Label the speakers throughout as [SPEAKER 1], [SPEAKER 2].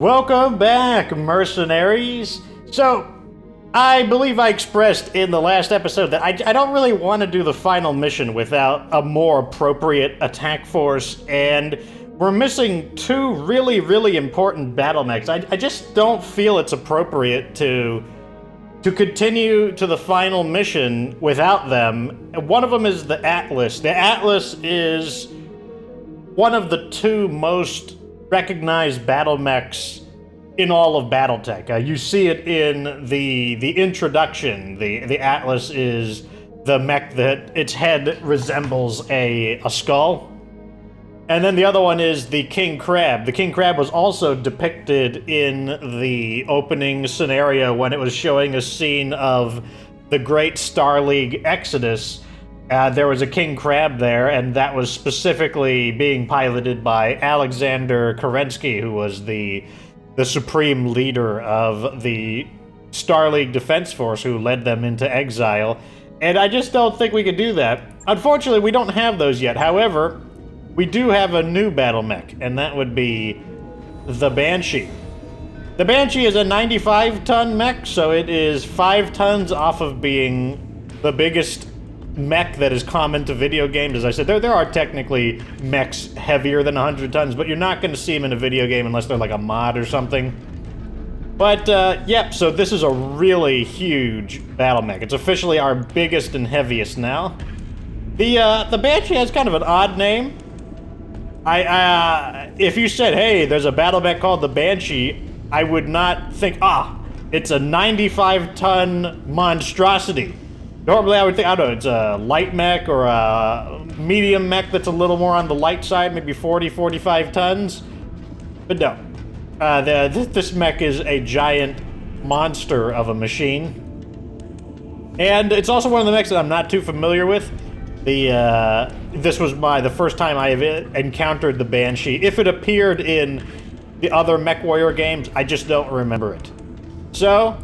[SPEAKER 1] Welcome back, mercenaries! So, I believe I expressed in the last episode that I don't really want to do the final mission without a more appropriate attack force, and we're missing two really important battle mechs. I just don't feel it's appropriate to continue to the final mission without them. One of them is the Atlas. The Atlas is one of the two most recognized battle mechs in all of BattleTech. You see it in the introduction. The Atlas is the mech that its head resembles a skull. And then the other one is the King Crab. The King Crab was also depicted in the opening scenario when it was showing a scene of the Great Star League Exodus. There was a King Crab there, and that was specifically being piloted by Alexander Kerensky, who was the supreme leader of the Star League Defense Force, who led them into exile. And I just don't think we could do that. Unfortunately, we don't have those yet. However, we do have a new battle mech, and that would be the Banshee. The Banshee is a 95-ton mech, so it is 5 tons off of being the biggest mech that is common to video games. As I said, there are technically mechs heavier than 100 tons, but you're not going to see them in a video game unless they're like a mod or something. But, yep, so this is a really huge battle mech. It's officially our biggest and heaviest now. The Banshee has kind of an odd name. If you said, hey, there's a battle mech called the Banshee, I would not think, it's a 95-ton monstrosity. Normally, I would think, I don't know, it's a light mech or a medium mech that's a little more on the light side, maybe 40, 45 tons. But no. This mech is a giant monster of a machine. And it's also one of the mechs that I'm not too familiar with. This was the first time I have encountered the Banshee. If it appeared in the other MechWarrior games, I just don't remember it. So,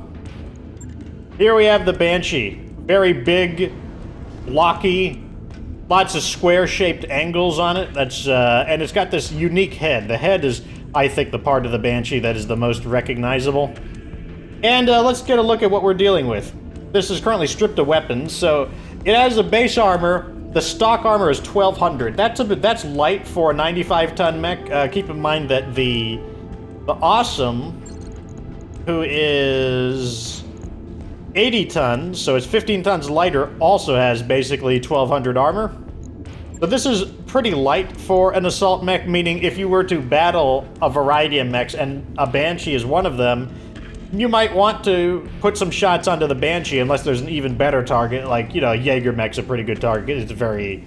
[SPEAKER 1] here we have the Banshee. Very big, blocky, lots of square-shaped angles on it. And it's got this unique head. The head is, I think, the part of the Banshee that is the most recognizable. And let's get a look at what we're dealing with. This is currently stripped of weapons, so it has a base armor. The stock armor is 1,200. That's light for a 95-ton mech. Keep in mind that the Awesome, who is 80 tons, so it's 15 tons lighter, also has basically 1,200 armor. So this is pretty light for an assault mech, meaning if you were to battle a variety of mechs, and a Banshee is one of them, you might want to put some shots onto the Banshee, unless there's an even better target, like, Jaeger mech's a pretty good target. It's a very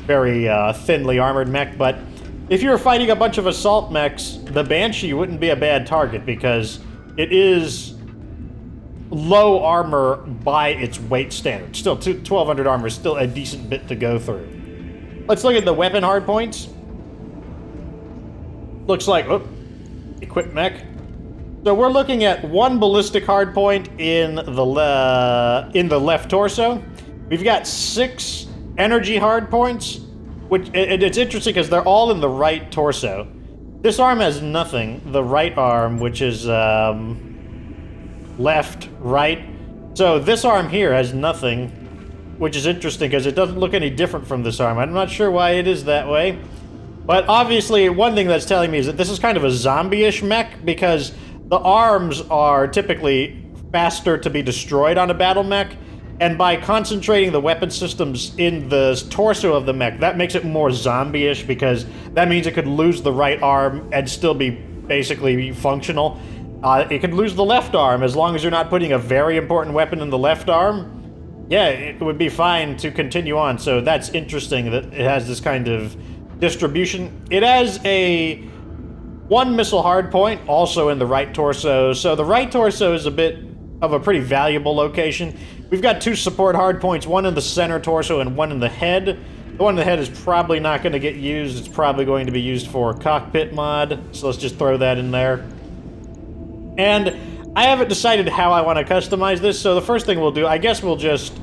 [SPEAKER 1] thinly armored mech, but if you were fighting a bunch of assault mechs, the Banshee wouldn't be a bad target, because it is low armor by its weight standard. Still, 1,200 armor is still a decent bit to go through. Let's look at the weapon hardpoints. Looks like, equip mech. So we're looking at 1 ballistic hardpoint in the left torso. We've got 6 energy hardpoints, which it's interesting because they're all in the right torso. This arm has nothing. The right arm, which is left, right. So this arm here has nothing, which is interesting because it doesn't look any different from this arm. I'm not sure why it is that way. But obviously, one thing that's telling me is that this is kind of a zombie-ish mech, because the arms are typically faster to be destroyed on a battle mech, and by concentrating the weapon systems in the torso of the mech, that makes it more zombie-ish, because that means it could lose the right arm and still be basically functional. It could lose the left arm, as long as you're not putting a very important weapon in the left arm. Yeah, it would be fine to continue on, so that's interesting that it has this kind of distribution. It has a 1 missile hardpoint, also in the right torso, so the right torso is a bit of a pretty valuable location. We've got 2 support hardpoints, 1 in the center torso and 1 in the head. The one in the head is probably not going to get used. It's probably going to be used for cockpit mod, so let's just throw that in there. And I haven't decided how I want to customize this, so the first thing we'll do, I guess we'll just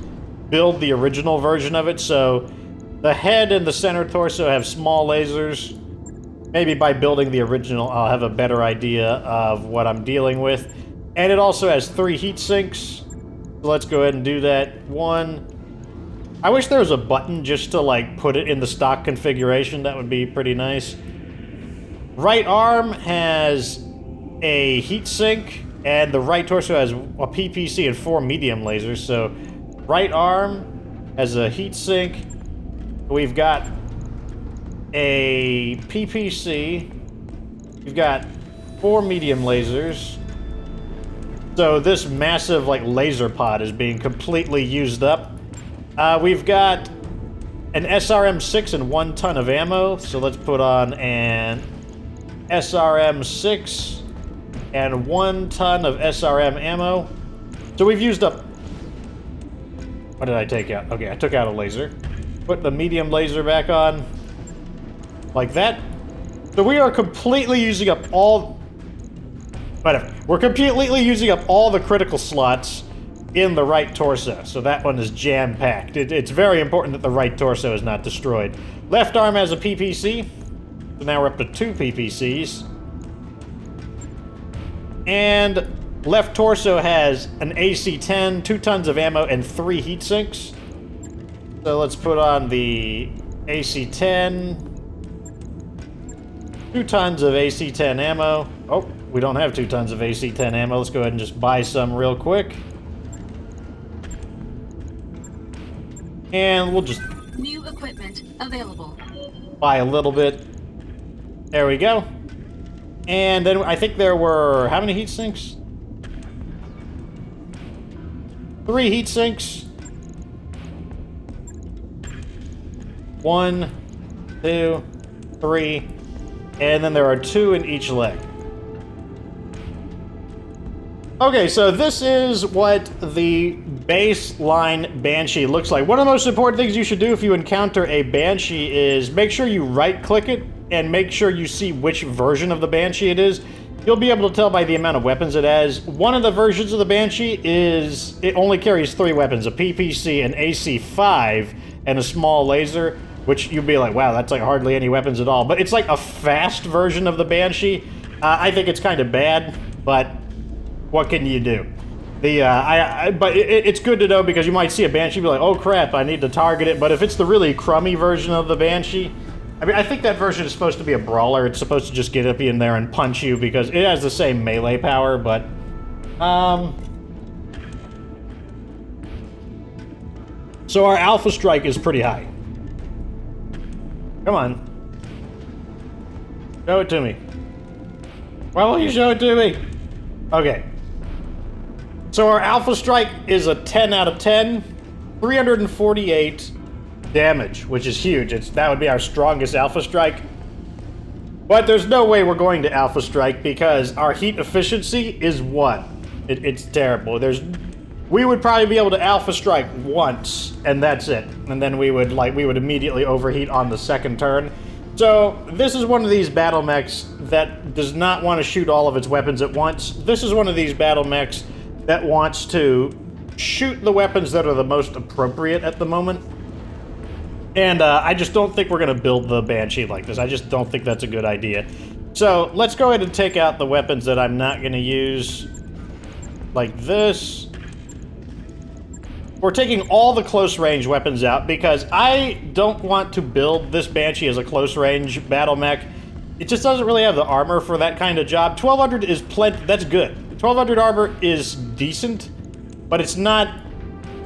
[SPEAKER 1] build the original version of it. So the head and the center torso have small lasers. Maybe by building the original, I'll have a better idea of what I'm dealing with. And it also has 3 heat sinks. So let's go ahead and do that. 1. I wish there was a button just to, like, put it in the stock configuration. That would be pretty nice. Right arm has a heat sink, and the right torso has a PPC and 4 medium lasers. So, right arm has a heat sink. We've got a PPC. We've got 4 medium lasers. So this massive, like, laser pod is being completely used up. We've got an SRM-6 and 1 ton of ammo. So let's put on an SRM-6 and 1 ton of SRM ammo. So we've used up... What did I take out? Okay, I took out a laser. Put the medium laser back on. Like that. So we are completely using up all... Whatever. We're completely using up all the critical slots in the right torso. So that one is jam-packed. It's very important that the right torso is not destroyed. Left arm has a PPC. So now we're up to 2 PPCs. And left torso has an AC-10, 2 tons of ammo, and 3 heat sinks. So let's put on the AC-10. 2 tons of AC-10 ammo. Oh, we don't have 2 tons of AC-10 ammo. Let's go ahead and just buy some real quick. And we'll just...
[SPEAKER 2] New equipment available.
[SPEAKER 1] Buy a little bit. There we go. And then I think there were... How many heat sinks? 3 heat sinks. 1, 2, 3. And then there are 2 in each leg. Okay, so this is what the baseline Banshee looks like. One of the most important things you should do if you encounter a Banshee is make sure you right-click it and make sure you see which version of the Banshee it is. You'll be able to tell by the amount of weapons it has. One of the versions of the Banshee is... It only carries 3 weapons, a PPC, an AC-5, and a small laser, which you'd be like, wow, that's like hardly any weapons at all. But it's like a fast version of the Banshee. I think it's kind of bad, but what can you do? But it's good to know because you might see a Banshee and be like, oh crap, I need to target it. But if it's the really crummy version of the Banshee, I mean, I think that version is supposed to be a brawler. It's supposed to just get up in there and punch you because it has the same melee power, but... So our Alpha Strike is pretty high. Come on. Show it to me. Why won't you show it to me? Okay. So our Alpha Strike is a 10 out of 10. 348 damage, which is huge. That would be our strongest Alpha Strike. But there's no way we're going to Alpha Strike because our heat efficiency is 1. It's terrible. We would probably be able to Alpha Strike once, and that's it. And then we would immediately overheat on the second turn. So, this is one of these battle mechs that does not want to shoot all of its weapons at once. This is one of these battle mechs that wants to shoot the weapons that are the most appropriate at the moment. And I just don't think we're going to build the Banshee like this. I just don't think that's a good idea. So, let's go ahead and take out the weapons that I'm not going to use. Like this. We're taking all the close-range weapons out because I don't want to build this Banshee as a close-range battle mech. It just doesn't really have the armor for that kind of job. 1200 is plenty. That's good. 1200 armor is decent, but it's not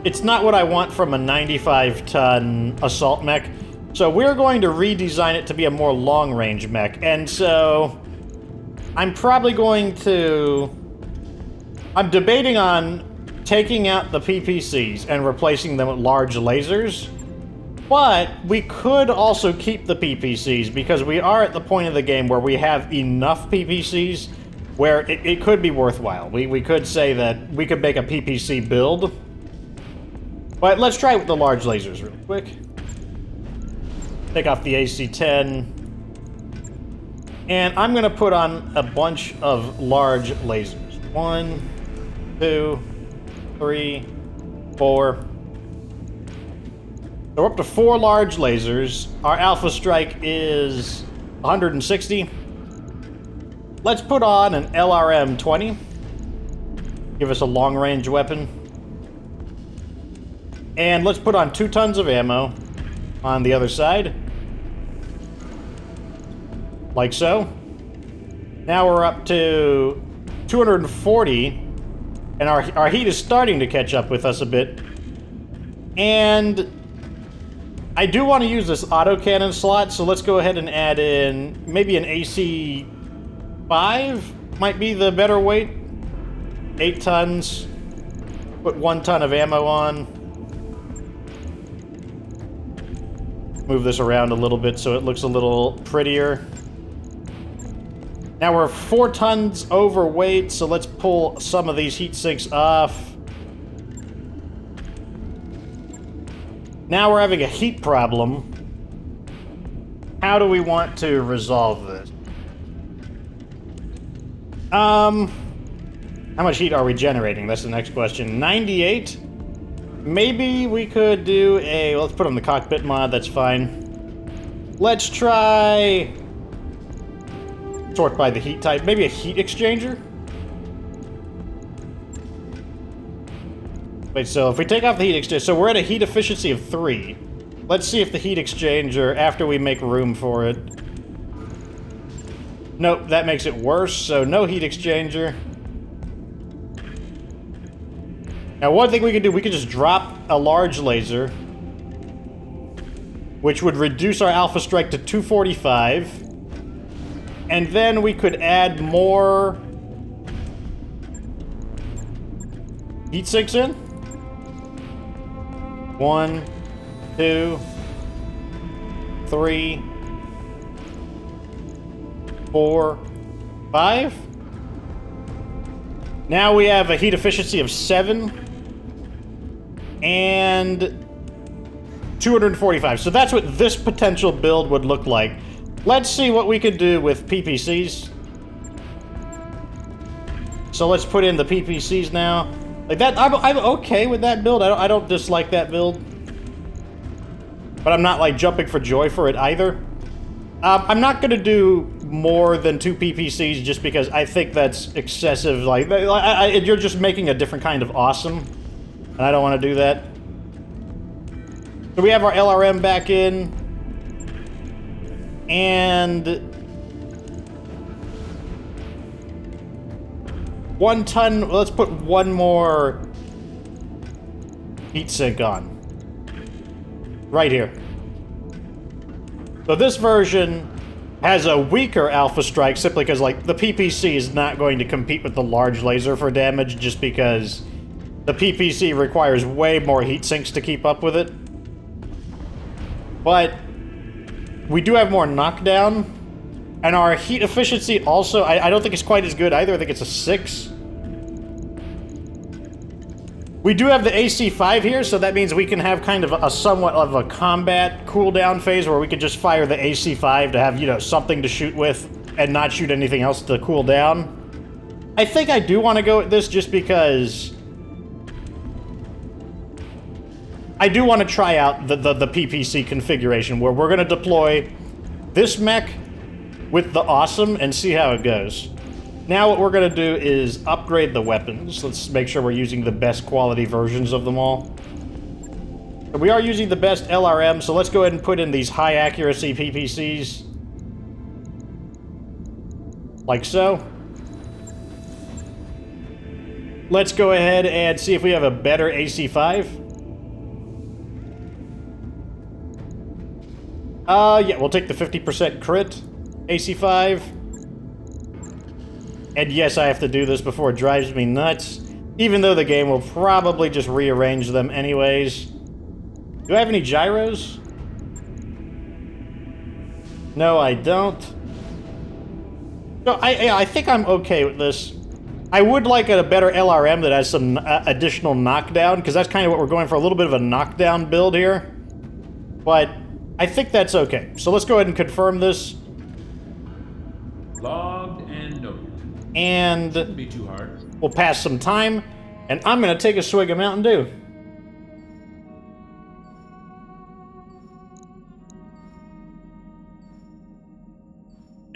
[SPEAKER 1] what I want from a 95-ton assault mech. So we're going to redesign it to be a more long-range mech. And so I'm probably going to... I'm debating on taking out the PPCs and replacing them with large lasers. But we could also keep the PPCs because we are at the point of the game where we have enough PPCs where it could be worthwhile. We could say that we could make a PPC build. But let's try it with the large lasers real quick. Take off the AC-10. And I'm going to put on a bunch of large lasers. 1, 2, 3, 4. So we're up to 4 large lasers. Our Alpha Strike is 160. Let's put on an LRM 20. Give us a long-range weapon. And let's put on 2 tons of ammo on the other side. Like so. Now we're up to 240, and our heat is starting to catch up with us a bit. And I do want to use this autocannon slot, so let's go ahead and add in maybe an AC 5 might be the better weight. 8 tons. Put 1 ton of ammo on. Move this around a little bit so it looks a little prettier. Now we're 4 tons overweight, so let's pull some of these heat sinks off. Now we're having a heat problem. How do we want to resolve this? How much heat are we generating? That's the next question. 98? Maybe we could do a... let's put on the cockpit mod, that's fine. Let's try... sort by the heat type. Maybe a heat exchanger? Wait, so if we take off the heat exchanger... so we're at a heat efficiency of 3. Let's see if the heat exchanger, after we make room for it... nope, that makes it worse, so no heat exchanger. Now, one thing we could do, we could just drop a large laser, which would reduce our alpha strike to 245, and then we could add more heat sinks in. 1, 2, 3, 4, 5. Now we have a heat efficiency of 7 and 245. So that's what this potential build would look like. Let's see what we could do with PPCs. So let's put in the PPCs now. Like that, I'm okay with that build. I don't dislike that build. But I'm not like jumping for joy for it either. I'm not gonna do more than 2 PPCs just because I think that's excessive. Like, you're just making a different kind of awesome, and I don't want to do that. So we have our LRM back in, and 1 ton. Let's put 1 more heat sink on right here. So this version has a weaker alpha strike simply because, like, the PPC is not going to compete with the large laser for damage just because the PPC requires way more heat sinks to keep up with it. But we do have more knockdown, and our heat efficiency also, I don't think it's quite as good either. I think it's a 6. We do have the AC5 here, so that means we can have kind of a somewhat of a combat cooldown phase where we could just fire the AC5 to have, you know, something to shoot with and not shoot anything else to cool down. I think I do want to go with this just because I do want to try out the PPC configuration where we're going to deploy this mech with the awesome and see how it goes. Now what we're going to do is upgrade the weapons. Let's make sure we're using the best quality versions of them all. And we are using the best LRM, so let's go ahead and put in these high accuracy PPCs. Like so. Let's go ahead and see if we have a better AC5. Yeah, we'll take the 50% crit AC5. And yes, I have to do this before it drives me nuts. Even though the game will probably just rearrange them anyways. Do I have any gyros? No, I don't. So I think I'm okay with this. I would like a better LRM that has some additional knockdown, because that's kind of what we're going for, a little bit of a knockdown build here. But I think that's okay. So let's go ahead and confirm this.
[SPEAKER 3] Logged and noted.
[SPEAKER 1] And
[SPEAKER 3] Shouldn't be too hard.
[SPEAKER 1] We'll pass some time, and I'm gonna take a swig of Mountain Dew.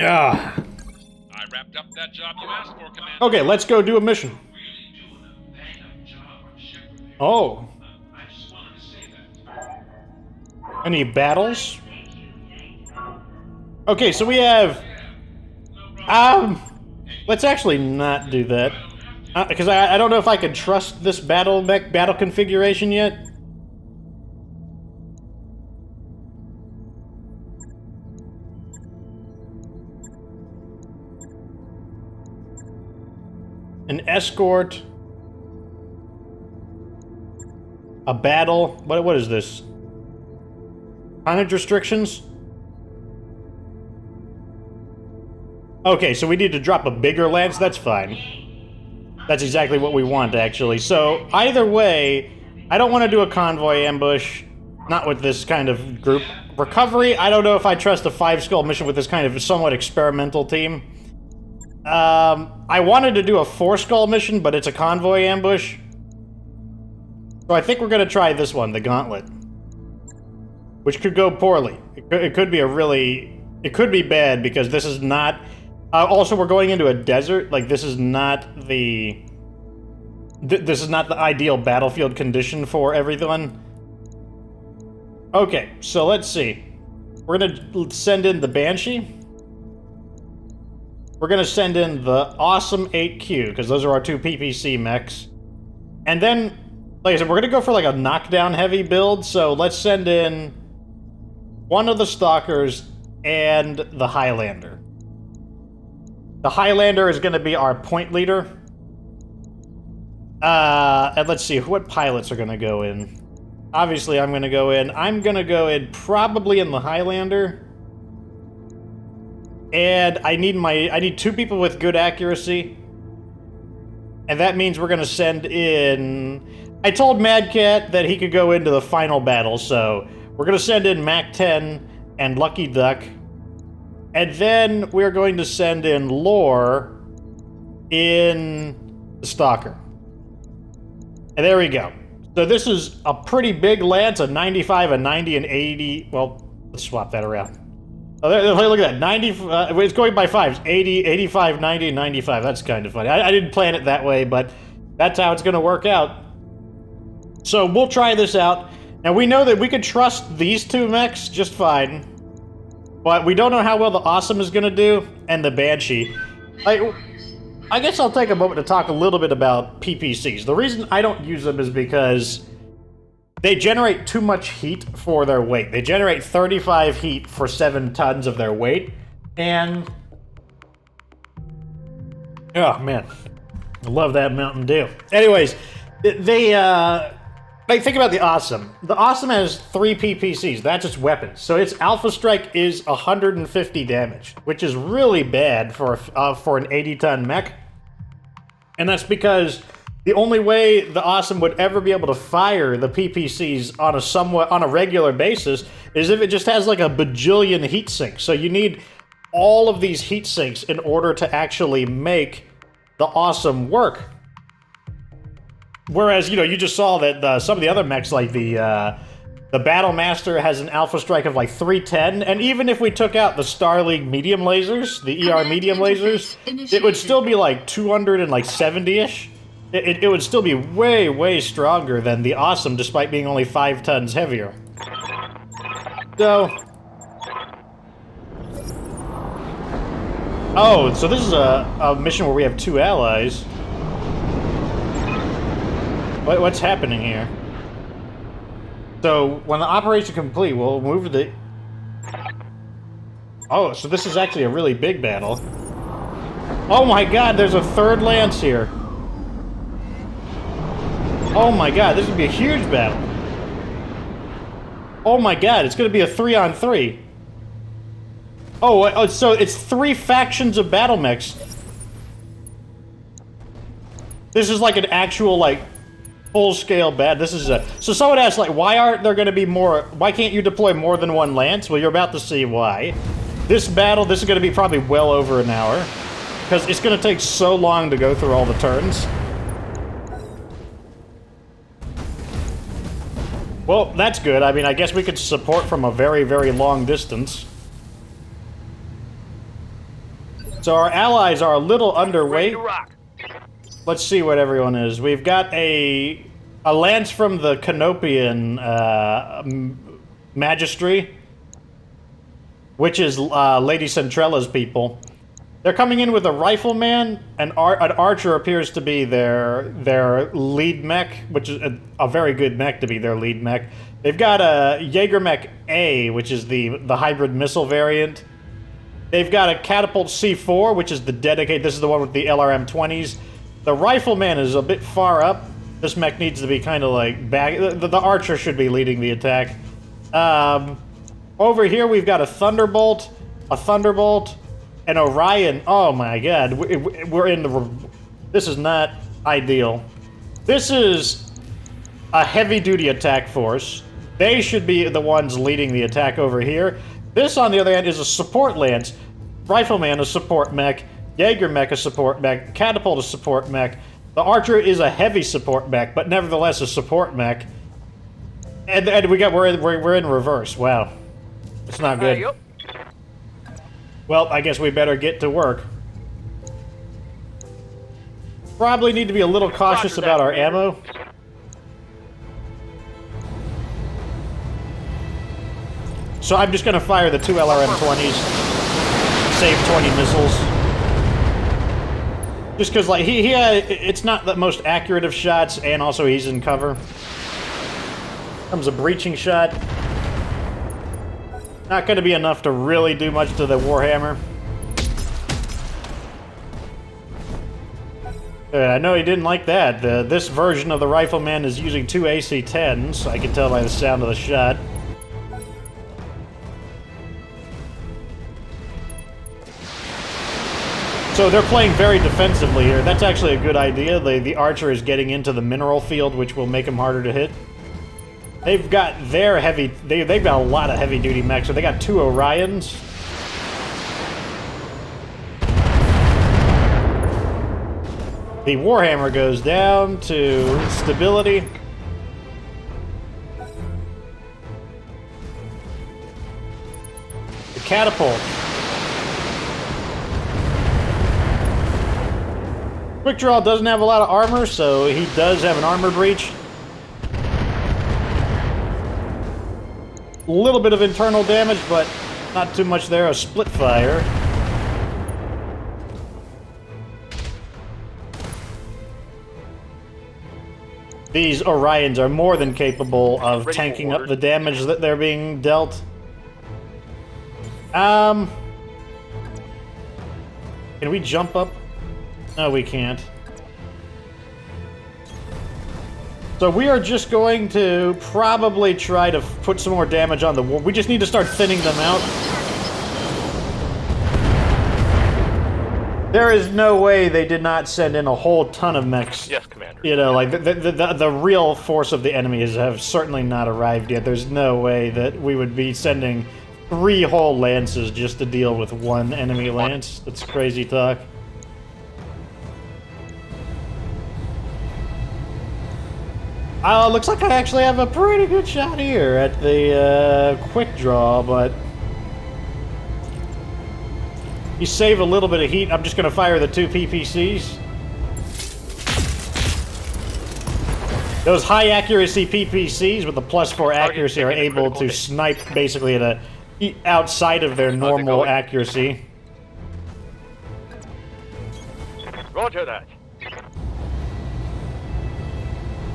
[SPEAKER 1] Yeah.
[SPEAKER 4] I wrapped up that job you asked for, Commander.
[SPEAKER 1] Okay, let's go do a mission. Oh. Any battles? Okay, so we have... let's actually not do that. Because I don't know if I can trust this battle configuration yet. An escort. A battle. What is this? Tonnage restrictions? Okay, so we need to drop a bigger lance. That's fine. That's exactly what we want, actually. So, either way, I don't want to do a convoy ambush. Not with this kind of group. Recovery, I don't know if I trust a 5-skull mission with this kind of somewhat experimental team. I wanted to do a 4-skull mission, but it's a convoy ambush. So I think we're going to try this one, the Gauntlet. Which could go poorly. It could be a really... It could be bad, because this is not... also, we're going into a desert. Like, this is not the... This is not the ideal battlefield condition for everyone. Okay, so let's see. We're gonna send in the Banshee. We're gonna send in the awesome 8Q, because those are our 2 PPC mechs. And then, like I said, we're gonna go for like a knockdown heavy build, so let's send in one of the Stalkers and the Highlander. The Highlander is gonna be our point leader. And let's see, what pilots are gonna go in? Obviously, I'm gonna go in probably in the Highlander. And I need 2 people with good accuracy. And that means we're gonna send in... I told Mad Cat that he could go into the final battle, so we're gonna send in Mac 10 and Lucky Duck. And then we're going to send in Lore in the Stalker. And there we go. So this is a pretty big lance, a 95, a 90, and 80. Well, let's swap that around. Oh, look at that. 90, it's going by 5s. 80, 85, 90, and 95. That's kind of funny. I didn't plan it that way, but that's how it's going to work out. So we'll try this out. Now, we know that we can trust these 2 mechs just fine. But we don't know how well the Awesome is going to do, and the Banshee. I guess I'll take a moment to talk a little bit about PPCs. The reason I don't use them is because they generate too much heat for their weight. They generate 35 heat for 7 tons of their weight, and... Oh, man. I love that Mountain Dew. Anyways, like, think about the Awesome. The Awesome has 3 PPCs. That's its weapons. So its Alpha Strike is 150 damage, which is really bad for an 80-ton mech. And that's because the only way the Awesome would ever be able to fire the PPCs on a regular basis is if it just has like a bajillion heat sinks. So you need all of these heat sinks in order to actually make the Awesome work. Whereas, you know, you just saw that some of the other mechs, like the Battle Master has an Alpha Strike of like 310, and even if we took out the Star League medium lasers, the ER medium lasers, it would still be like 270-ish. It would still be way, way stronger than the Awesome, despite being only 5 tons heavier. So... Oh, so this is a mission where we have 2 allies. What's happening here? So, when the operation complete, we'll move the... Oh, so this is actually a really big battle. Oh my god, there's a 3rd lance here. Oh my god, this is gonna be a huge battle. Oh my god, it's gonna be a 3-on-3. Oh, so it's 3 factions of battle mechs. This is like an actual, like, full-scale this is a... So someone asked, like, why aren't there gonna be more... Why can't you deploy more than 1 lance? Well, you're about to see why. This battle, this is gonna be probably well over an hour. Because it's gonna take so long to go through all the turns. Well, that's good. I mean, I guess we could support from a very, very long distance. So our allies are a little
[SPEAKER 5] Ready
[SPEAKER 1] underweight.
[SPEAKER 5] to rock.
[SPEAKER 1] Let's see what everyone is. We've got a lance from the Canopian Magistry, which is Lady Centrella's people. They're coming in with a rifleman, and an archer appears to be their lead mech, which is a very good mech to be their lead mech. They've got a Jaeger Mech A, which is the hybrid missile variant. They've got a Catapult C4, which is the dedicated. This is the one with the LRM-20s. The rifleman is a bit far up. This mech needs to be kind of like back. The archer should be leading the attack. Over here, we've got a Thunderbolt, an Orion. Oh my god, we're in the... This is not ideal. This is a heavy-duty attack force. They should be the ones leading the attack over here. This, on the other hand, is a support lance. Rifleman, a support mech. Jaeger Mech, a support mech. Catapult, a support mech. The Archer is a heavy support mech, but nevertheless a support mech. And we're in reverse. Wow. It's not good.
[SPEAKER 5] Yep.
[SPEAKER 1] Well, I guess we better get to work. Probably need to be a little cautious
[SPEAKER 5] Roger that,
[SPEAKER 1] about our
[SPEAKER 5] Commander.
[SPEAKER 1] ammo. So I'm just gonna fire the 2 LRM-20s. Save 20 missiles. Just because, like, it's not the most accurate of shots, and also he's in cover. Comes a breaching shot. Not going to be enough to really do much to the Warhammer. I know he didn't like that. This version of the Rifleman is using 2 AC-10s. I can tell by the sound of the shot. So they're playing very defensively here. That's actually a good idea. The Archer is getting into the mineral field, which will make him harder to hit. They've got their heavy... They've got a lot of heavy-duty mechs, so they got 2 Orions. The Warhammer goes down to stability. The Catapult. Quick Draw doesn't have a lot of armor, so he does have an armor breach. A little bit of internal damage, but not too much there. A split fire. These Orions are more than capable of tanking up the damage that they're being dealt. Can we jump up? No, we can't. So we are just going to probably try to put some more damage on the war. We just need to start thinning them out. There is no way they did not send in a whole ton of mechs.
[SPEAKER 5] Yes, Commander.
[SPEAKER 1] You know, like, the real force of the enemies have certainly not arrived yet. There's no way that we would be sending 3 whole lances just to deal with 1 enemy lance. That's crazy talk. Looks like I actually have a pretty good shot here at the quick draw, but you save a little bit of heat. I'm just going to fire the 2 PPCs. Those high accuracy PPCs with the +4 accuracy are able to snipe basically at outside of their normal accuracy.
[SPEAKER 5] Roger that.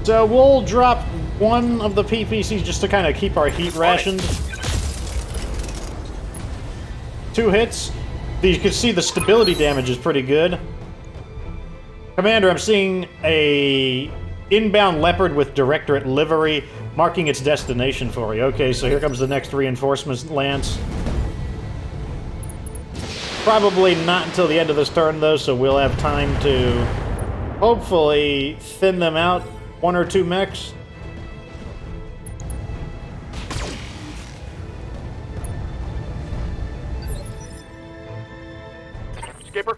[SPEAKER 1] So we'll drop 1 of the PPCs just to kind of keep our heat rationed. 2 hits. You can see the stability damage is pretty good. Commander, I'm seeing a inbound Leopard with Directorate livery marking its destination for you. Okay, so here comes the next reinforcements lance. Probably not until the end of this turn, though, so we'll have time to hopefully thin them out. 1 or 2 mechs.
[SPEAKER 5] Skipper.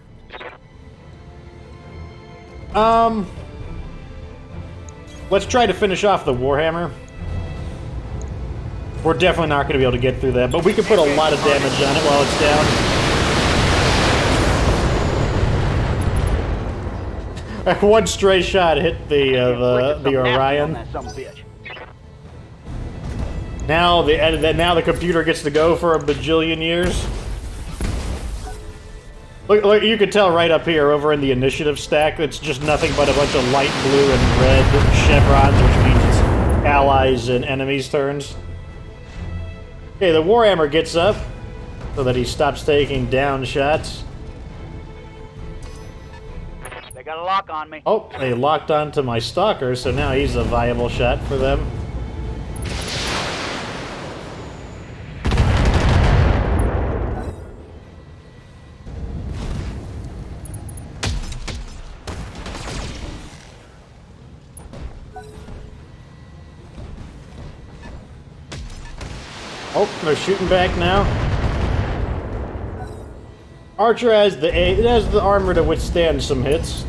[SPEAKER 1] Let's try to finish off the Warhammer. We're definitely not going to be able to get through that, but we can put a lot of damage on it while it's down. One stray shot hit the Orion. Now the computer gets to go for a bajillion years. Look, you can tell right up here, over in the initiative stack, it's just nothing but a bunch of light blue and red chevrons, which means it's allies and enemies' turns. Okay, the Warhammer gets up so that he stops taking down shots.
[SPEAKER 6] They got a lock on me.
[SPEAKER 1] Oh, they locked onto my Stalker, so now he's a viable shot for them. Oh, they're shooting back now. Archer has it has the armor to withstand some hits.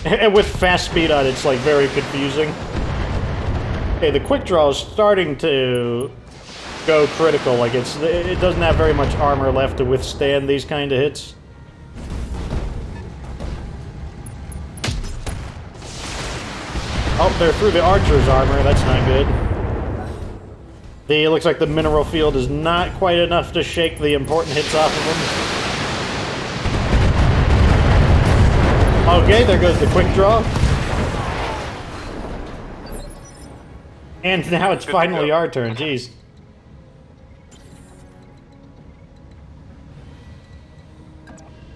[SPEAKER 1] And with fast speed on, it's like very confusing. Okay, the quick draw is starting to go critical. Like it doesn't have very much armor left to withstand these kind of hits. Oh, they're through the Archer's armor. That's not good. It looks like the mineral field is not quite enough to shake the important hits off of them. Okay, there goes the quick draw. And now it's finally our turn, jeez.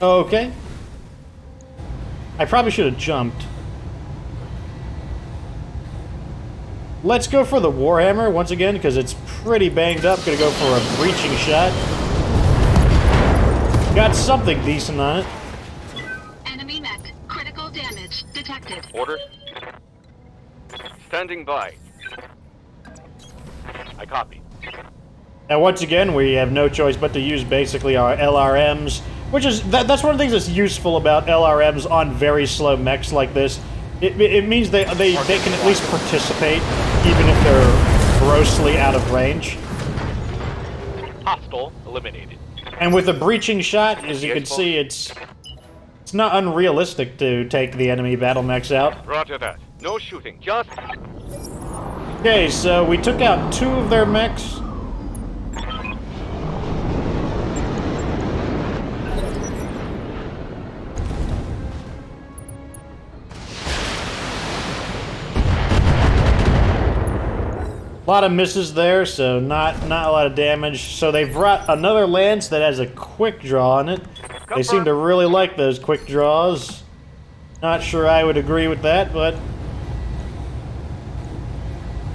[SPEAKER 1] Okay. I probably should have jumped. Let's go for the Warhammer once again, because it's pretty banged up. Gonna go for a breaching shot. Got something decent on it.
[SPEAKER 2] Enemy mech. Critical damage detected.
[SPEAKER 5] Orders. Standing by. I copy.
[SPEAKER 1] And once again, we have no choice but to use basically our LRMs, which is that's one of the things that's useful about LRMs on very slow mechs like this. It means they can at least participate, even if they're grossly out of range.
[SPEAKER 5] Hostile eliminated.
[SPEAKER 1] And with a breaching shot, as you can see, it's not unrealistic to take the enemy battle mechs out.
[SPEAKER 5] Roger that. No shooting, just...
[SPEAKER 1] Okay, so we took out 2 of their mechs. A lot of misses there, so not a lot of damage. So they've brought another lance that has a quick draw on it. They seem to really like those quick draws. Not sure I would agree with that, but...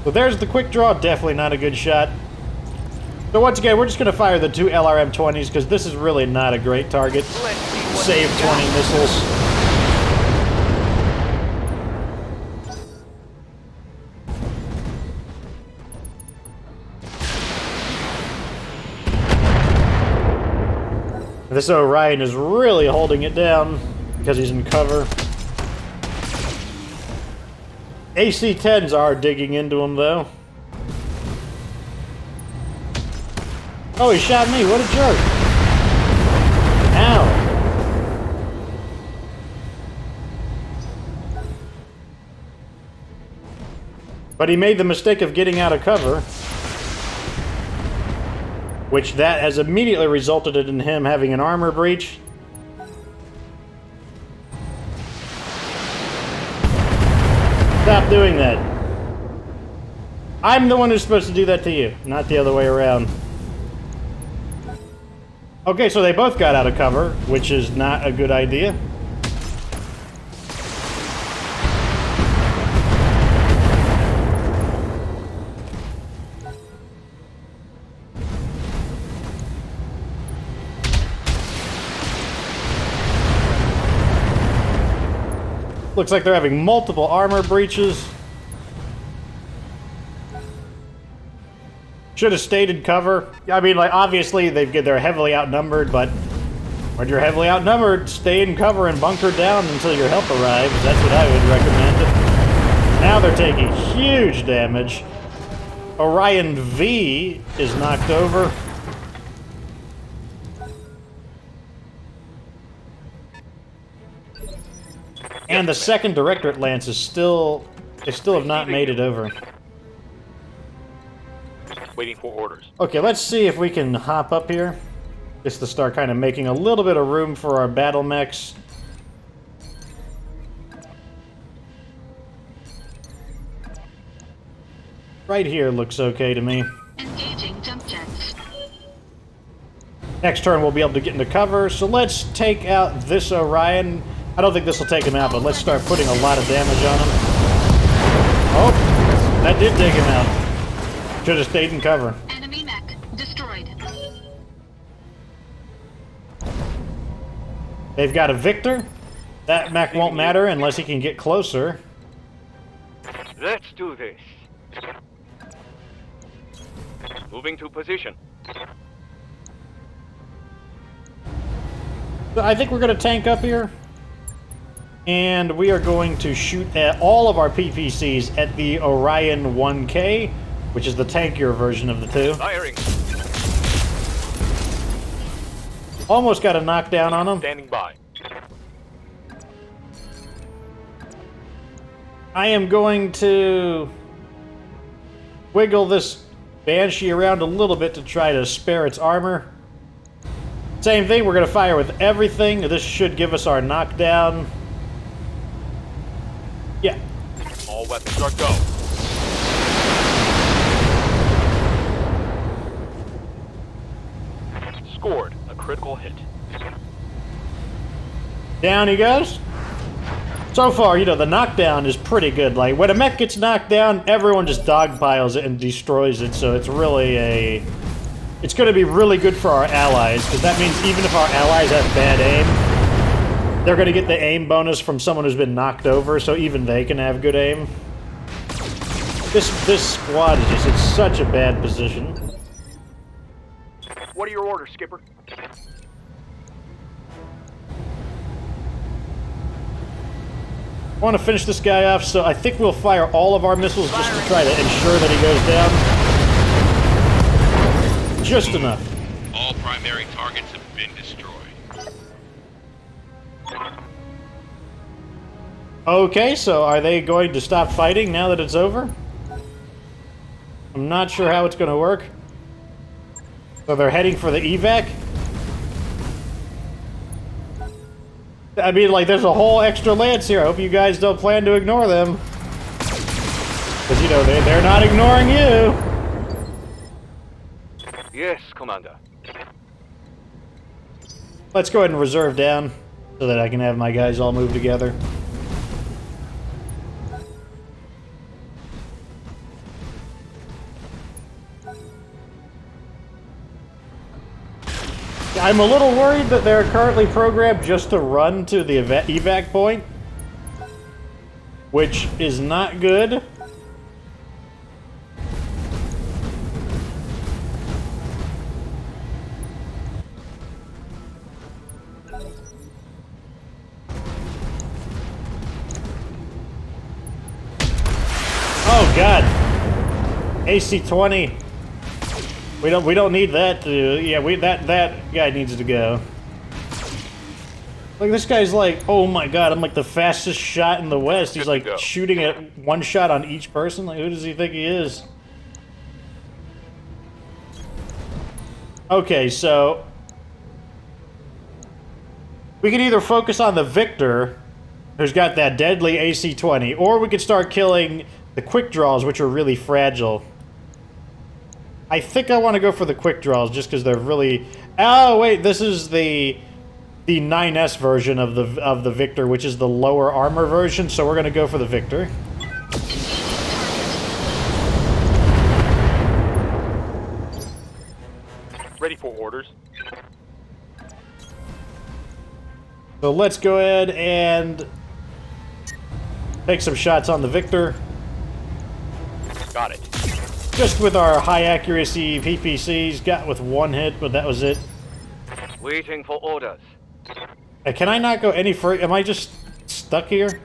[SPEAKER 1] So there's the quick draw, definitely not a good shot. So once again, we're just going to fire the 2 LRM-20s, because this is really not a great target. Save 20 missiles. This Orion is really holding it down because he's in cover. AC-10s are digging into him, though. Oh, he shot me. What a jerk. Ow. But he made the mistake of getting out of cover, which that has immediately resulted in him having an armor breach. Stop doing that. I'm the one who's supposed to do that to you, not the other way around. Okay, so they both got out of cover, which is not a good idea. Looks like they're having multiple armor breaches. Should have stayed in cover. I mean, like, obviously they're heavily outnumbered, but when you're heavily outnumbered, stay in cover and bunker down until your help arrives. That's what I would recommend. Now they're taking huge damage. Orion V is knocked over. And the second Directorate Lance is still... They still have not made it over.
[SPEAKER 5] Waiting for orders.
[SPEAKER 1] Okay, let's see if we can hop up here. Just to start kind of making a little bit of room for our battle mechs. Right here looks okay to me.
[SPEAKER 2] Engaging jump jets.
[SPEAKER 1] Next turn we'll be able to get into cover, so let's take out this Orion. I don't think this will take him out, but let's start putting a lot of damage on him. Oh, that did take him out. Should have stayed in cover.
[SPEAKER 2] Enemy mech destroyed.
[SPEAKER 1] They've got a Victor. That mech won't matter unless he can get closer.
[SPEAKER 5] Let's do this. Moving to position.
[SPEAKER 1] I think we're going to tank up here. And we are going to shoot at all of our PPCs at the Orion 1K, which is the tankier version of the two.
[SPEAKER 5] Firing.
[SPEAKER 1] Almost got a knockdown on him.
[SPEAKER 5] Standing by.
[SPEAKER 1] I am going to wiggle this Banshee around a little bit to try to spare its armor. Same thing, we're going to fire with everything. This should give us our knockdown. Yeah.
[SPEAKER 5] All weapons are go. Scored a critical hit.
[SPEAKER 1] Down he goes. So far, you know, the knockdown is pretty good. Like, when a mech gets knocked down, everyone just dogpiles it and destroys it, so it's really a... It's going to be really good for our allies, because that means even if our allies have bad aim, they're going to get the aim bonus from someone who's been knocked over, so even they can have good aim. This squad is just in such a bad position.
[SPEAKER 6] What are your orders, Skipper?
[SPEAKER 1] I want to finish this guy off, so I think we'll fire all of our missiles just to try to ensure that he goes down. Just enough.
[SPEAKER 4] All primary targets have been destroyed.
[SPEAKER 1] Okay, so are they going to stop fighting now that it's over? I'm not sure how it's going to work. So they're heading for the evac? I mean, like, there's a whole extra lance here. I hope you guys don't plan to ignore them. Because, you know, they're not ignoring you.
[SPEAKER 5] Yes, Commander.
[SPEAKER 1] Let's go ahead and reserve down so that I can have my guys all move together. I'm a little worried that they're currently programmed just to run to the evac point, which is not good. Oh God, AC-20. We don't need that to, yeah, that guy needs to go. Like, this guy's like, oh my God, I'm like the fastest shot in the West. He's like shooting at one shot on each person. Like, who does he think he is? Okay, so we can either focus on the Victor, who's got that deadly AC-20, or we could start killing the quick draws, which are really fragile. I think I want to go for the quick draws just because they're really... Oh, wait, this is the 9S version of the Victor, which is the lower armor version, so we're going to go for the Victor.
[SPEAKER 5] Ready for orders.
[SPEAKER 1] So let's go ahead and take some shots on the Victor.
[SPEAKER 5] Got it.
[SPEAKER 1] Just with our high accuracy PPCs, got with one hit, but that was it.
[SPEAKER 5] Waiting for orders.
[SPEAKER 1] Can I not go any further? Am I just stuck here?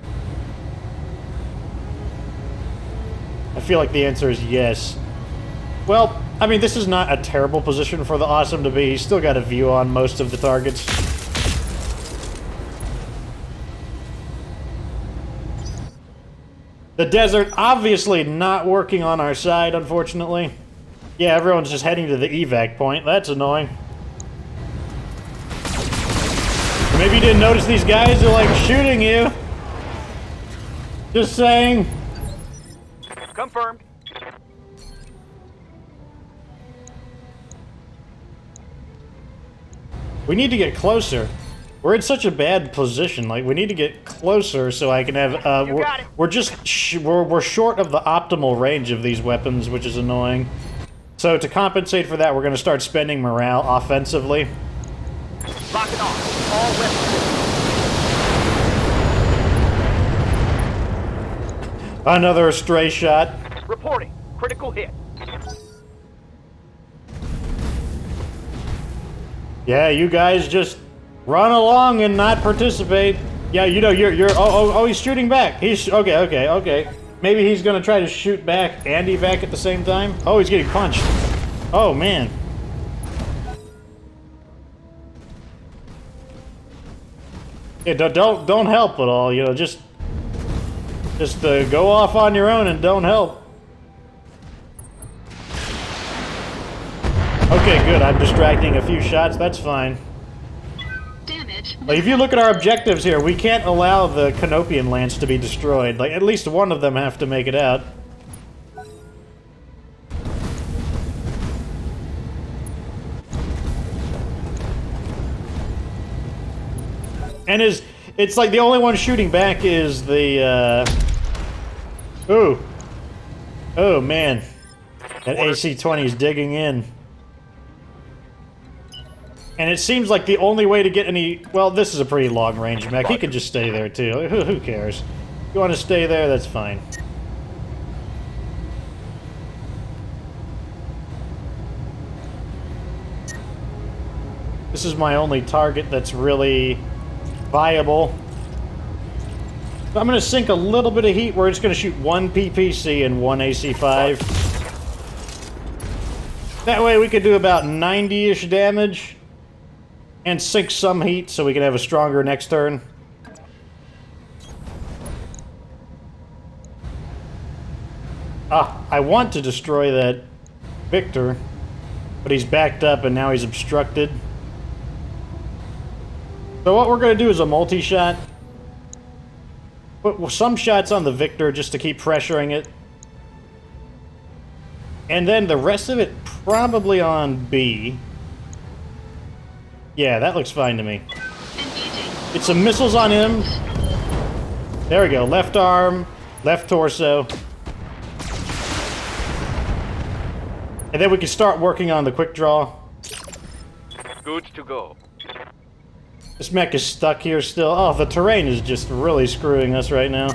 [SPEAKER 1] I feel like the answer is yes. Well, I mean, this is not a terrible position for the Awesome to be. He's still got a view on most of the targets. The desert obviously not working on our side, unfortunately. Yeah, everyone's just heading to the evac point. That's annoying. Maybe you didn't notice these guys are like shooting you. Just saying.
[SPEAKER 5] Confirmed.
[SPEAKER 1] We need to get closer. We're in such a bad position. Like, we need to get closer so I can have. We're short of the optimal range of these weapons, which is annoying. So to compensate for that, we're going to start spending morale offensively.
[SPEAKER 6] Locking on. All weapons.
[SPEAKER 1] Another stray shot.
[SPEAKER 6] Reporting. Critical hit.
[SPEAKER 1] Yeah, you guys just run along and not participate. Yeah, you know, oh, he's shooting back. He's, okay. Maybe he's gonna try to shoot back and evac at the same time. Oh, he's getting punched. Oh, man. Yeah, don't help at all, you know, just go off on your own and don't help. Okay, good. I'm distracting a few shots. That's fine.
[SPEAKER 2] Damage.
[SPEAKER 1] Like, if you look at our objectives here, we can't allow the Canopian Lance to be destroyed. Like, at least one of them have to make it out. And it's like the only one shooting back is the, Ooh. Oh, man. That AC-20 is digging in. And it seems like the only way to get any... Well, this is a pretty long-range mech. He can just stay there, too. Who cares? If you want to stay there, that's fine. This is my only target that's really viable. So I'm going to sink a little bit of heat. We're just going to shoot one PPC and one AC-5. That way we could do about 90-ish damage. And sink some heat so we can have a stronger next turn. Ah, I want to destroy that Victor, but he's backed up and now he's obstructed. So what we're going to do is a multi-shot. Put some shots on the Victor just to keep pressuring it. And then the rest of it probably on B. Yeah, that looks fine to me. Get some missiles on him. There we go. Left arm, left torso. And then we can start working on the quick draw.
[SPEAKER 5] Good to go.
[SPEAKER 1] This mech is stuck here still. Oh, the terrain is just really screwing us right now.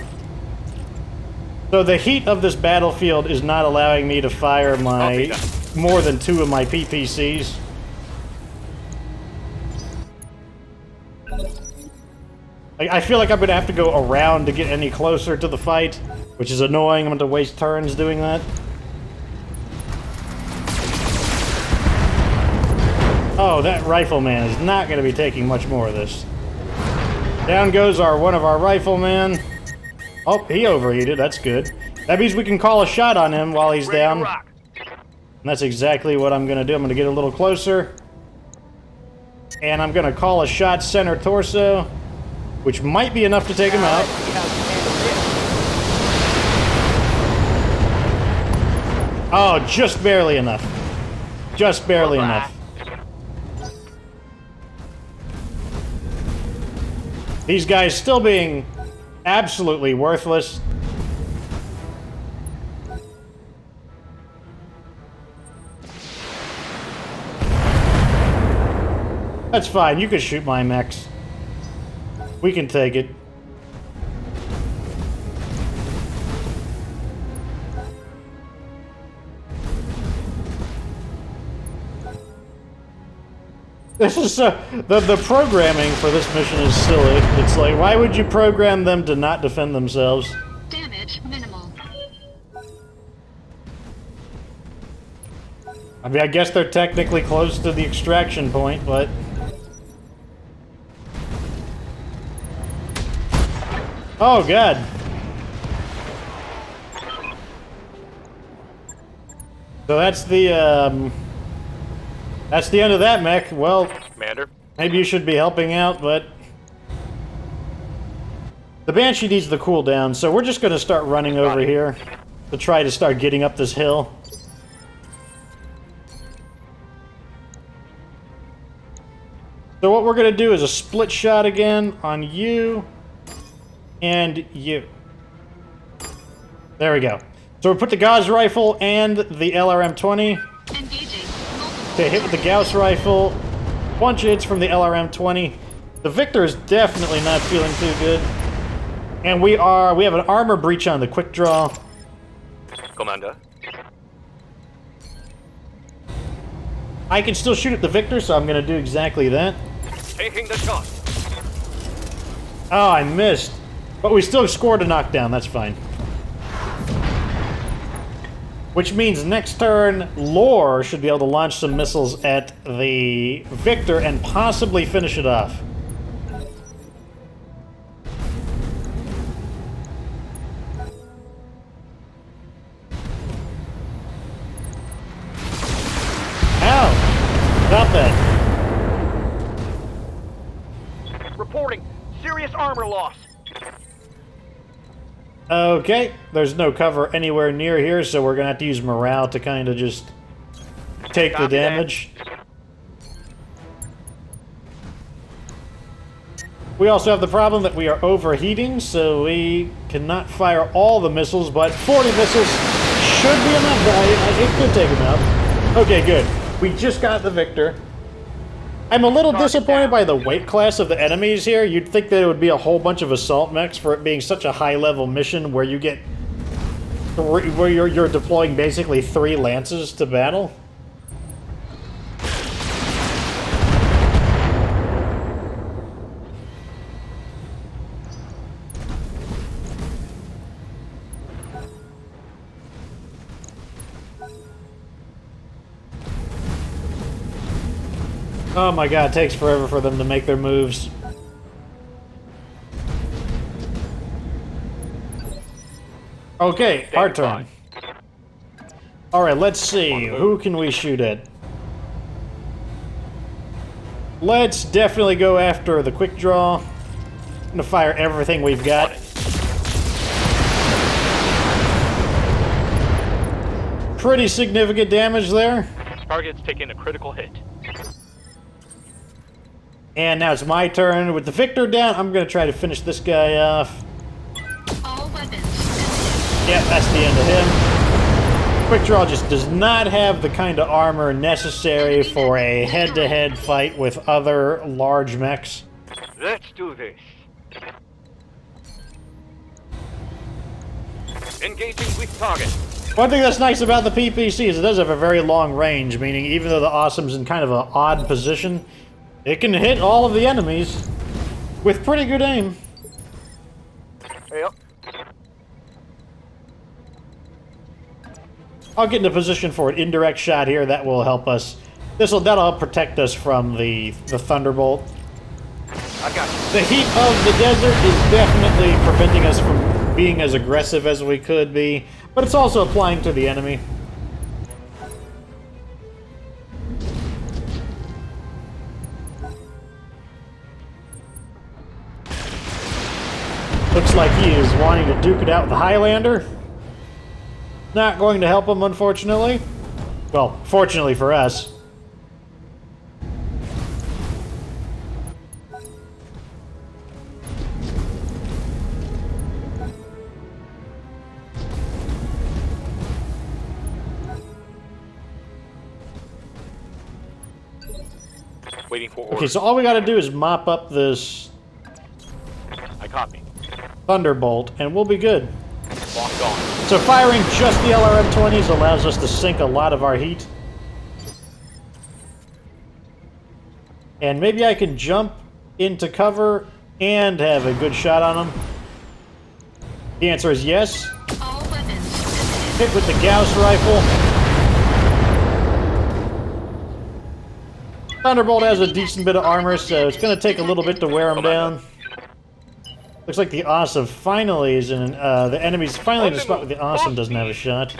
[SPEAKER 1] So the heat of this battlefield is not allowing me to fire my more than 2 of my PPCs. I feel like I'm going to have to go around to get any closer to the fight, which is annoying. I'm going to waste turns doing that. Oh, that rifleman is not going to be taking much more of this. Down goes one of our riflemen. Oh, he overheated. That's good. That means we can call a shot on him while he's down. And that's exactly what I'm going to do. I'm going to get a little closer. And I'm going to call a shot center torso, which might be enough to take him out. Oh, just barely enough. Just barely enough. These guys still being absolutely worthless. That's fine, you can shoot my mechs. We can take it. This is the programming for this mission is silly. It's like, why would you program them to not defend themselves?
[SPEAKER 2] Damage minimal.
[SPEAKER 1] I mean, I guess they're technically close to the extraction point, but... Oh, God. So that's the end of that mech. Well,
[SPEAKER 5] Commander.
[SPEAKER 1] maybe you should be helping out, but the Banshee needs the cooldown, so we're just going to start running over here to try to start getting up this hill. So what we're going to do is a split shot again on you and you. There we go. So we put the Gauss rifle and the LRM-20.
[SPEAKER 2] Engaging.
[SPEAKER 1] Okay, hit with the Gauss rifle. Bunch of hits from the LRM-20. The Victor is definitely not feeling too good. And we have an armor breach on the quick draw.
[SPEAKER 5] Commander.
[SPEAKER 1] I can still shoot at the Victor, so I'm going to do exactly that.
[SPEAKER 5] Taking the shot.
[SPEAKER 1] Oh, I missed. But we still scored a knockdown, that's fine. Which means next turn, Lore should be able to launch some missiles at the Victor and possibly finish it off. Ow! Stop that.
[SPEAKER 6] Reporting. Serious armor loss.
[SPEAKER 1] Okay, there's no cover anywhere near here, so we're gonna have to use morale to kind of just take the
[SPEAKER 5] Copy that.
[SPEAKER 1] damage. We also have the problem that we are overheating, so we cannot fire all the missiles, but 40 missiles should be enough. It could take them out. Okay, good. We just got the Victor. I'm a little disappointed by the weight class of the enemies here. You'd think that it would be a whole bunch of assault mechs for it being such a high-level mission where you get... where you're deploying basically 3 lances to battle. Oh my god, it takes forever for them to make their moves. Okay, our turn. Alright, let's see. Who can we shoot at? Let's definitely go after the quick draw. I'm gonna fire everything we've got. Pretty significant damage there.
[SPEAKER 5] Target's taking a critical hit.
[SPEAKER 1] And now it's my turn. With the Victor down, I'm going to try to finish this guy off.
[SPEAKER 2] All weapons.
[SPEAKER 1] Yeah, that's the end of him. Quick Draw just does not have the kind of armor necessary for a head-to-head fight with other large mechs.
[SPEAKER 5] Let's do this. Engaging with target.
[SPEAKER 1] One thing that's nice about the PPC is it does have a very long range, meaning even though the Awesome's in kind of an odd position, it can hit all of the enemies with pretty good aim.
[SPEAKER 5] Yep.
[SPEAKER 1] I'll get into position for an indirect shot here. That will help us. That'll help protect us from the Thunderbolt.
[SPEAKER 5] I got you.
[SPEAKER 1] The heat of the desert is definitely preventing us from being as aggressive as we could be, but it's also applying to the enemy. Looks like he is wanting to duke it out with the Highlander. Not going to help him, unfortunately. Well, fortunately for us.
[SPEAKER 5] Waiting for
[SPEAKER 1] Okay,
[SPEAKER 5] orders.
[SPEAKER 1] so all we gotta do is mop up this
[SPEAKER 5] I copy.
[SPEAKER 1] Thunderbolt, and we'll be good.
[SPEAKER 5] Locked on.
[SPEAKER 1] So firing just the LRM-20s allows us to sink a lot of our heat. And maybe I can jump into cover and have a good shot on them. The answer is yes.
[SPEAKER 2] All weapons.
[SPEAKER 1] Hit with the Gauss rifle. Thunderbolt has a decent bit of armor, so it's going to take a little bit to wear him down. Looks like the Awesome finally is in. The enemy's finally in a spot where the Awesome doesn't have a shot.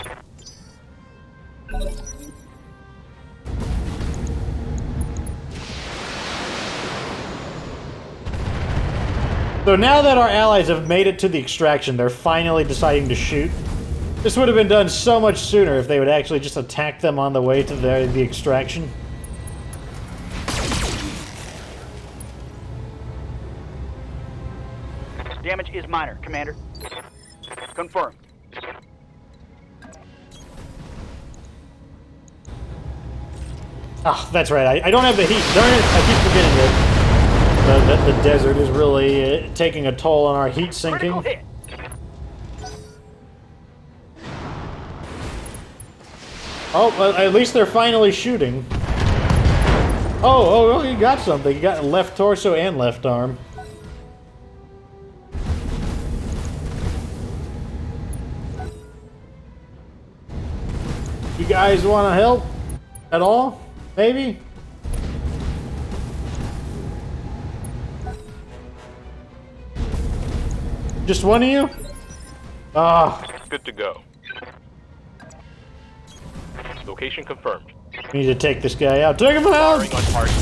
[SPEAKER 1] So now that our allies have made it to the extraction, they're finally deciding to shoot. This would have been done so much sooner if they would actually just attack them on the way to the extraction.
[SPEAKER 6] Damage is minor, Commander. Confirmed.
[SPEAKER 1] Ah, that's right. I don't have the heat. Darn it, I keep forgetting that the desert is really taking a toll on our heat sinking.
[SPEAKER 6] Critical hit.
[SPEAKER 1] Oh, well, at least they're finally shooting. Oh, you got something. You got left torso and left arm. You guys want to help at all? Maybe? Just one of you? Ah,
[SPEAKER 5] Good to go. Location confirmed.
[SPEAKER 1] we need to take this guy out. Take him out!
[SPEAKER 5] Firing on target.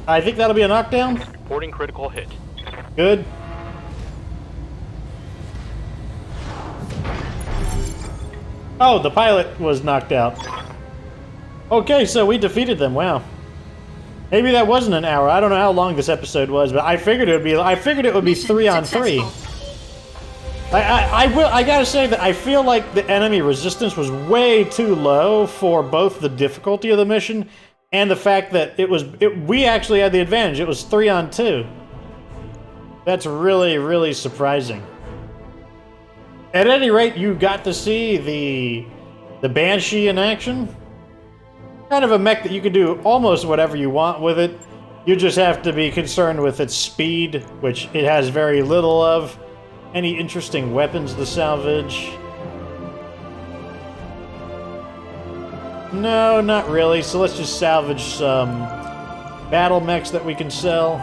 [SPEAKER 1] I think that'll be a knockdown.
[SPEAKER 5] Reporting critical hit.
[SPEAKER 1] Good. Oh, the pilot was knocked out. Okay, so we defeated them. Wow. Maybe that wasn't an hour. I don't know how long this episode was, but I figured it would be. I figured it would be
[SPEAKER 2] Mission
[SPEAKER 1] 3 on 3.
[SPEAKER 2] successful.
[SPEAKER 1] I gotta say that I feel like the enemy resistance was way too low for both the difficulty of the mission and the fact that we actually had the advantage. It was 3 on 2. That's really, really surprising. At any rate, you got to see the Banshee in action. Kind of a mech that you can do almost whatever you want with it. You just have to be concerned with its speed, which it has very little of. Any interesting weapons to salvage? No, not really. So let's just salvage some battle mechs that we can sell.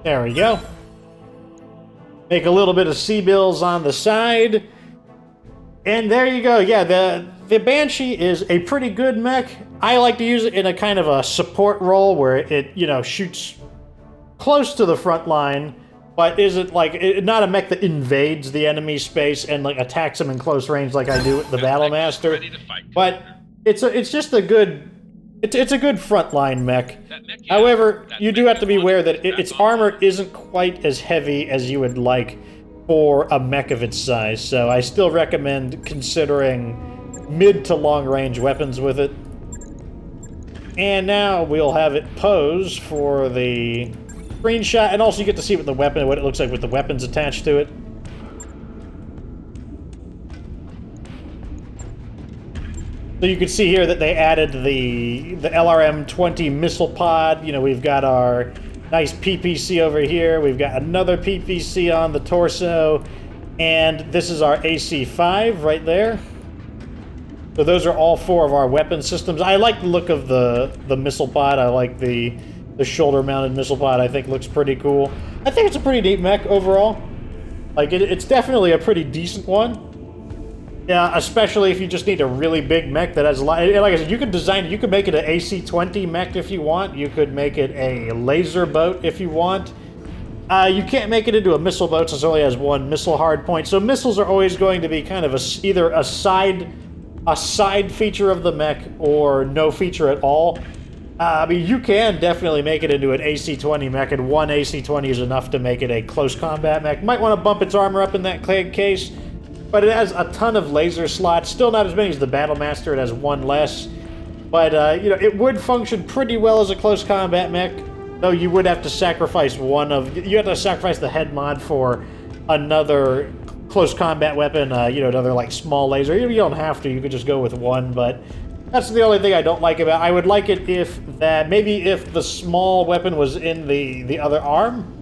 [SPEAKER 1] There we go. Make a little bit of C-bills on the side. And there you go. Yeah, the Banshee is a pretty good mech. I like to use it in a kind of a support role where it, you know, shoots close to the front line, but isn't like not a mech that invades the enemy space and like attacks them in close range like I do with the Battlemaster.
[SPEAKER 4] Ready to fight.
[SPEAKER 1] But it's just a good it's a good frontline mech.
[SPEAKER 4] That mech, yeah.
[SPEAKER 1] However,
[SPEAKER 4] That
[SPEAKER 1] you do
[SPEAKER 4] mech
[SPEAKER 1] have to be
[SPEAKER 4] is
[SPEAKER 1] aware that
[SPEAKER 4] that's
[SPEAKER 1] its
[SPEAKER 4] all.
[SPEAKER 1] armor isn't quite as heavy as you would like for a mech of its size. So I still recommend considering mid to long range weapons with it. And now we'll have it pose for the screenshot, and also you get to see what it looks like with the weapons attached to it. So you can see here that they added the LRM-20 missile pod. You know, we've got our nice PPC over here. We've got another PPC on the torso, and this is our AC-5 right there. So those are all 4 of our weapon systems. I like the look of the missile pod. I like the shoulder-mounted missile pod. I think looks pretty cool. I think it's a pretty neat mech overall. Like it's definitely a pretty decent one. Yeah, especially if you just need a really big mech that has a lot. Like I said, you could make it an AC-20 mech if you want. You could make it a laser boat if you want. You can't make it into a missile boat since it only has 1 missile hardpoint. So missiles are always going to be kind of either a side feature of the mech or no feature at all. I mean, you can definitely make it into an AC-20 mech, and 1 AC-20 is enough to make it a close combat mech. Might want to bump its armor up in that case, but it has a ton of laser slots. Still not as many as the Battlemaster. It has 1 less. But, you know, it would function pretty well as a close combat mech, though you would have to sacrifice you have to sacrifice the head mod for another close combat weapon, you know, another, like, small laser. You don't have to. You could just go with 1, but that's the only thing I don't like about it. I would like it if the small weapon was in the other arm.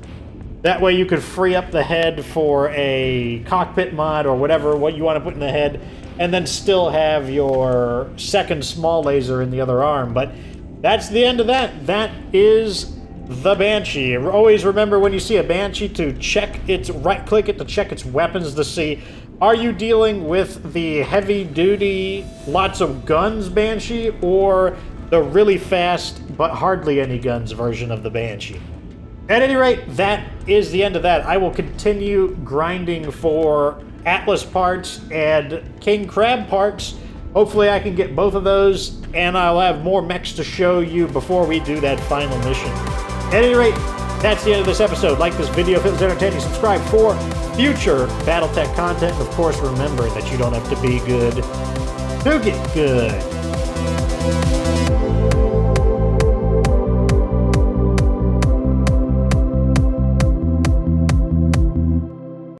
[SPEAKER 1] That way you could free up the head for a cockpit mod or what you want to put in the head, and then still have your second small laser in the other arm. But that's the end of that. That is the Banshee. Always remember when you see a Banshee to check its, right-click it to check its weapons to see, are you dealing with the heavy-duty, lots of guns Banshee, or the really fast but hardly any guns version of the Banshee? At any rate, that is the end of that. I will continue grinding for Atlas parts and King Crab parts. Hopefully I can get both of those, and I'll have more mechs to show you before we do that final mission. At any rate, that's the end of this episode. Like this video if it was entertaining. Subscribe for future BattleTech content. And of course, remember that you don't have to be good to get good.